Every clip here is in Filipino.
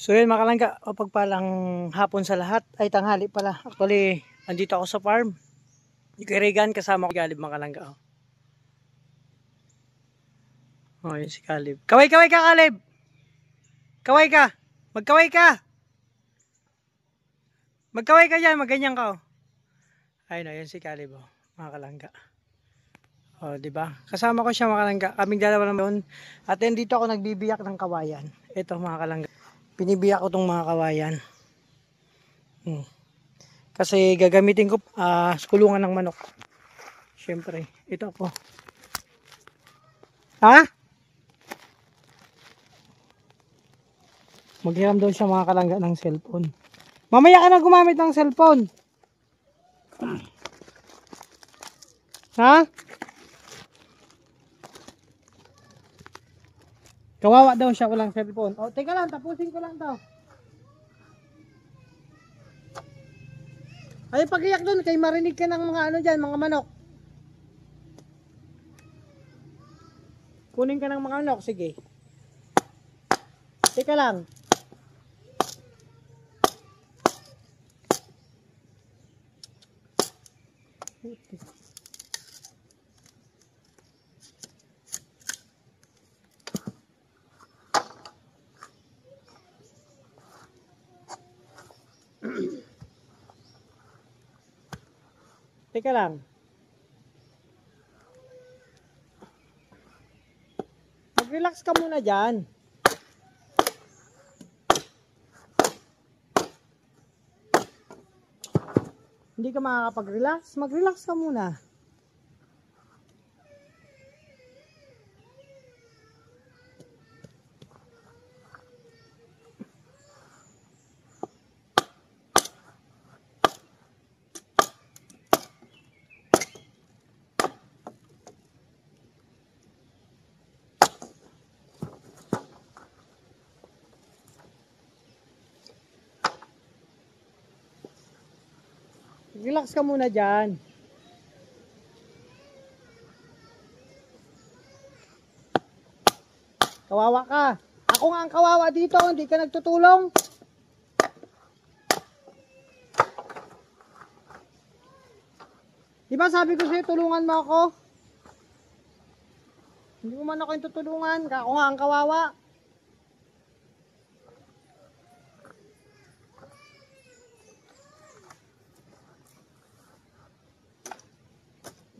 So yun mga kalangga, pagpalang hapon sa lahat, ay tanghali pala. Actually, andito ako sa farm. Ikirigan kasama ko si Caleb mga kalangga. Oh, yun si Caleb. Kaway ka Caleb! Kaway ka! Magkaway ka! Magkaway ka dyan, magganyan ka. Ayun, yun si Caleb mga kalangga. Diba? Kasama ko siya mga kalangga. Kaming dalawa naman. At then dito ako nagbibiyak ng kawayan. Ito mga kalangga. Pinibiyak ko tong mga kawayan. Kasi gagamitin ko kulungan ng manok. Siyempre, ito po. Ha? Maghiram daw siya mga kalangga ng cellphone. Mamaya ka na gumamit ng cellphone. Ha? Kawawa daw siya, walang cellphone. Teka lang, tapusin ko lang daw. Ay, pag-iyak doon, kay marinig ka ng mga ano dyan, mga manok. Kunin ka ng mga manok, sige. Teka lang. Teka lang. Mag-relax ka muna dyan. Hindi ka makakapag-relax? Mag-relax ka muna. Relax ka muna dyan. Kawawa ka. Ako nga ang kawawa dito, hindi ka nagtutulong. Diba sabi ko sa'yo, tulungan mo ako? Hindi mo man ako yung tutulungan. Ako nga ang kawawa.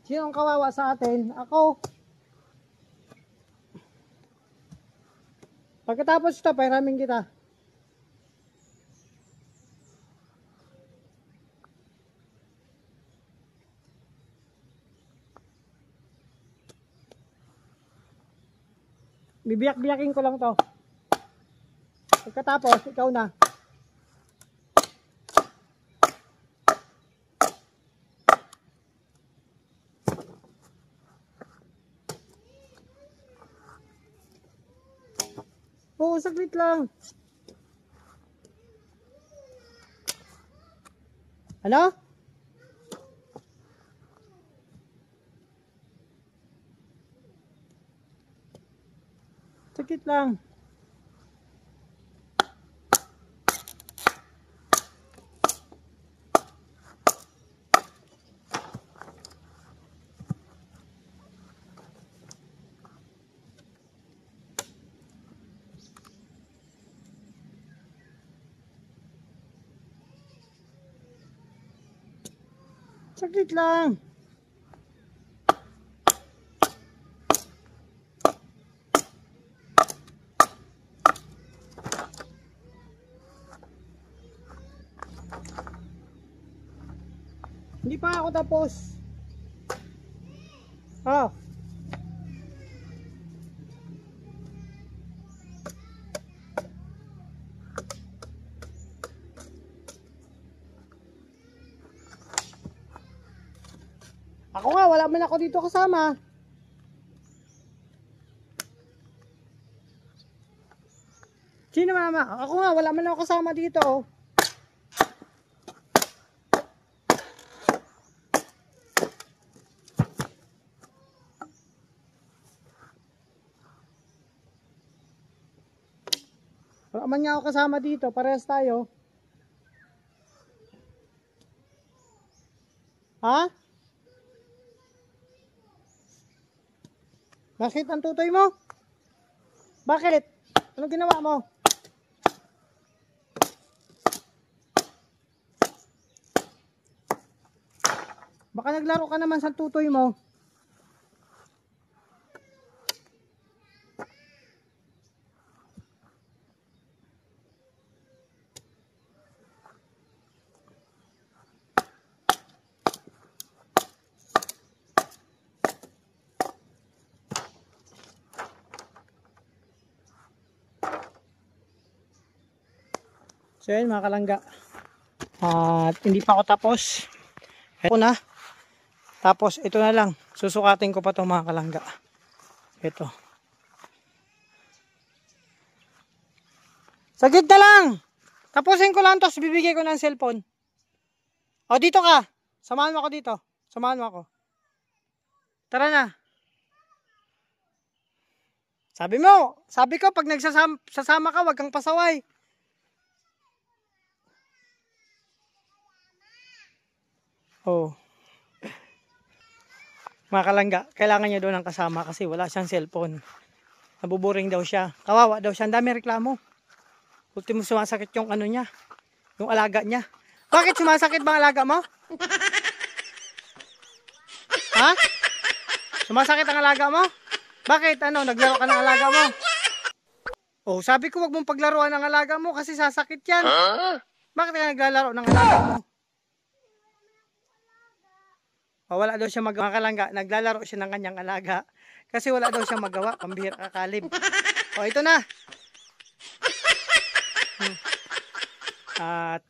Sino ang kawawa sa atin? Ako. Pagkatapos ito, pahiramin kita. Bibiyak-biyakin ko lang to. Pagkatapos, ikaw na. Oo, saglit lang. Ano? Saglit lang. Saglit lang. Hindi pa ako tapos. Ako nga, wala man ako dito kasama. Sino mama? Ako nga, wala man ako kasama dito. man nga ako kasama dito, parehas tayo. Ha? Bakit ang tutoy mo? Bakit? Anong ginawa mo? Baka naglaro ka naman sa tutoy mo. So yun mga kalangga. At hindi pa ako tapos. Ito na. Tapos ito na lang. Susukatin ko pa itong mga kalangga. Ito. Saglit na lang. Tapusin ko lang, tapos bibigay ko ng cellphone. O dito ka. Samahan mo ako dito. Samahan mo ako. Tara na. Sabi ko pag nagsasama ka, wag kang pasaway. Oh. Mga kalangga, kailangan niya doon ng kasama kasi wala siyang cellphone. Nabuboring daw siya. Kawawa daw siya. Ang dami reklamo. Ultimo sumasakit yung ano niya. Yung alaga niya. Bakit sumasakit bang alaga mo? Ha? Sumasakit ang alaga mo? Bakit? Ano? Naglaro ka ng alaga mo? Oh, sabi ko wag mong paglaruan ng alaga mo kasi sasakit yan. Bakit ka naglalaro ng alaga mo? O, wala daw siya magawa. Mga kalangga, naglalaro siya ng kanyang alaga. Kasi wala daw siya magawa. Pambihira kakalib. O, ito na.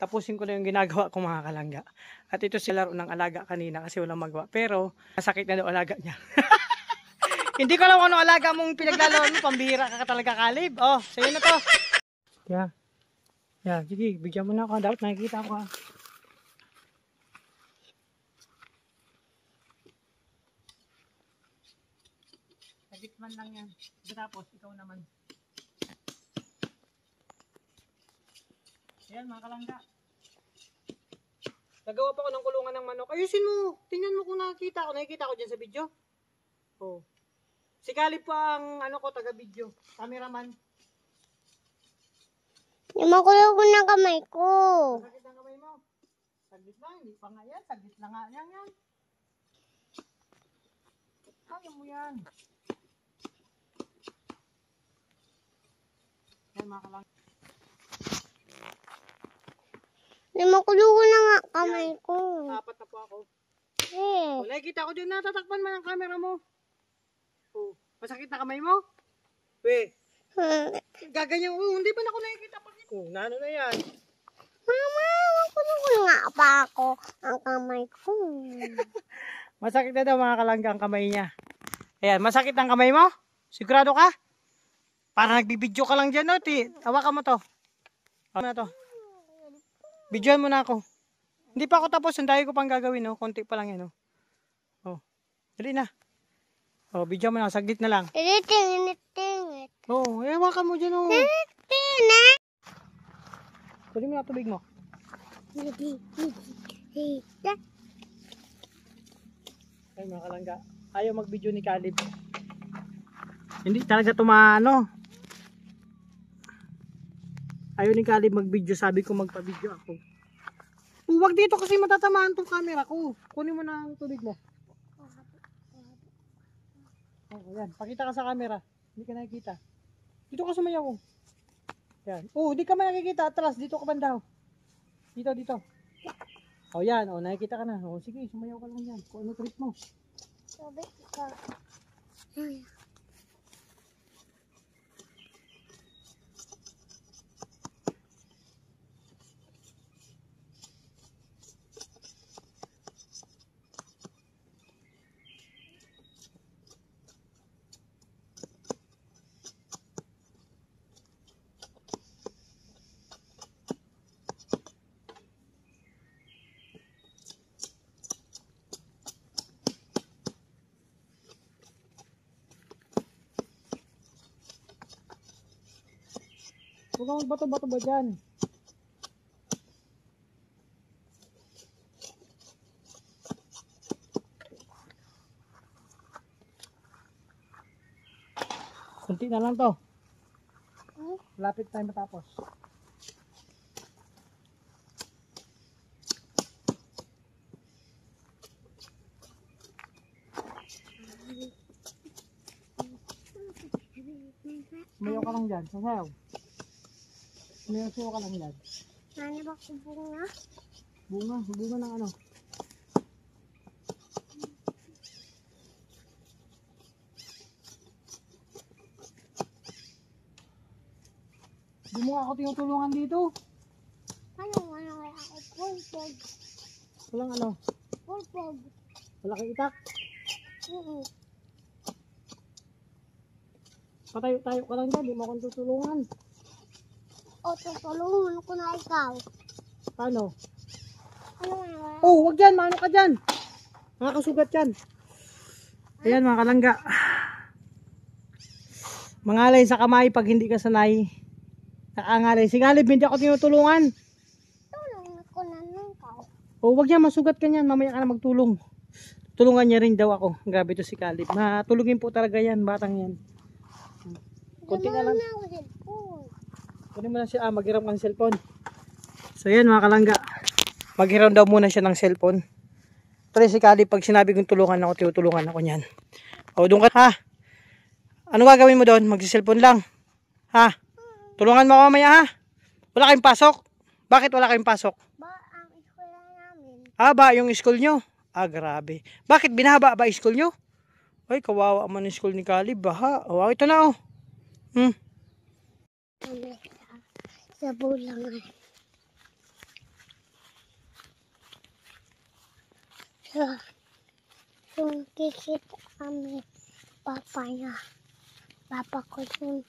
Tapusin ko na yung ginagawa ko mga kalangga. At ito si laro ng alaga kanina kasi walang magawa. Pero, masakit na daw alaga niya. Hindi ko alam kung ano alaga mong pinaglalaro mo. Pambihira ka talaga kalib. O, sa'yo na to. Yeah, sige, bigyan mo na ako. Dapat nakikita ko ha. Sagit man lang yan. Tapos, ikaw naman. Ayan mga kalangga. Nagawa pa ko ng kulungan ng manok. Ayusin mo. Tingnan mo kung nakikita ko. Nakikita ko dyan sa video. Oh. Si Caleb pa ang ano ko, taga-video. Cameraman. Makulog ko ng kamay ko. Sakit ang kamay mo. Saglit lang. Hindi pa nga yan. Saglit lang nga yan. Kaya mo yan. Yan mga kalangga. Makulog ko na nga kamay ko. Apat na po ako. Eh. Oh, nakikita ko dyan. Natatakpan man ang camera mo. Oh, masakit na kamay mo? Gaganyan. Oh, hindi pa na ako nakikita pa. Oh, nano na yan. Mama, makulog ko nga pa ako ang kamay ko. Masakit na daw mga kalangga ang kamay niya. Ayan, masakit ang kamay mo? Sigurado ka? Para nagbibideo ka lang dyan, no? Hawakan mo to. Hawakan mo na to. Videoan mo na ako. Hindi pa ako tapos. Ang dahil ko pang gagawin, no? Konti pa lang yan, no? Oh, dali na. Oh, videoan mo na. Saglit na lang. Tingit. Oh, hawakan mo dyan, oh. Tingit. Pwede mo na tubig mo. Ay, mga kalangga. Ayaw mag-video ni Caleb. Hindi talaga tumano. Ayaw ni Caleb mag-video. Sabi ko magpa-video ako. Huwag dito kasi matatamaan tong camera ko. Kunin mo na ang tubig mo. Oh, yan. Pakita ka sa camera. Hindi ka nakikita. Dito ka sumayaw. Yan. Oh, hindi ka man nakikita. Atras. Dito ka bandaw. Dito. Oh, yan. Oh, nakikita ka na. Oh, sige. Sumayaw ka lang yan. Kung ano trip mo. Sabi ka. Huwag kang magbato-bato ba dyan? Kunti na lang to. Lapit tayo matapos. Sumayaw ka lang dyan. Sasayaw. Sumayaw ka lang dyan. Ano ba ko bunga? Bunga. Bunga ng ano? Hindi mo ako tinutulungan dito. Ano wala ako? Pulpog. Walang ano? Pulpog. Wala kang itak. Patayo-tayo ka lang dyan. Hindi mo akong tutulungan. O, tutulungan ko na ikaw. Paano? Ano wala? Oh, wag dyan. Maano ka dyan? Mga kasugat yan. Ayan mga kalangga. Mangalay sa kamay pag hindi ka sanay. Nakaangalay. Si Galib, hindi ako tinutulungan. Tulungan ko na lang ikaw. Oh, wag yan. Masugat ka yan. Mamaya ka na magtulong. Tulungan niya rin daw ako. Grabe to si Galib. Matulungin po talaga yan. Batang yan. Kunti na lang. Na ako cellphone. Kunin mo na siya. Maghiram ka ng cellphone. So yan mga kalangga. Maghiram daw muna siya ng cellphone. Pero si Galib, pag sinabi kong tulungan ako, tinutulungan ako niyan. O, doon ka. Ha? Ano gagawin mo doon? Magsi-cellphone lang. Ha? Tulungan mo ako mamaya ha? Wala kayong pasok? Bakit wala kayong pasok? Ba, ang eskwela namin. Ah, ba yung school nyo? Ah, grabe. Bakit binaba ba school nyo? Ay, kawawa man yung school ni Galib. Ha? O, ito na oh. Sa bulangan. Yung kikit kami papa niya. Papa ko yung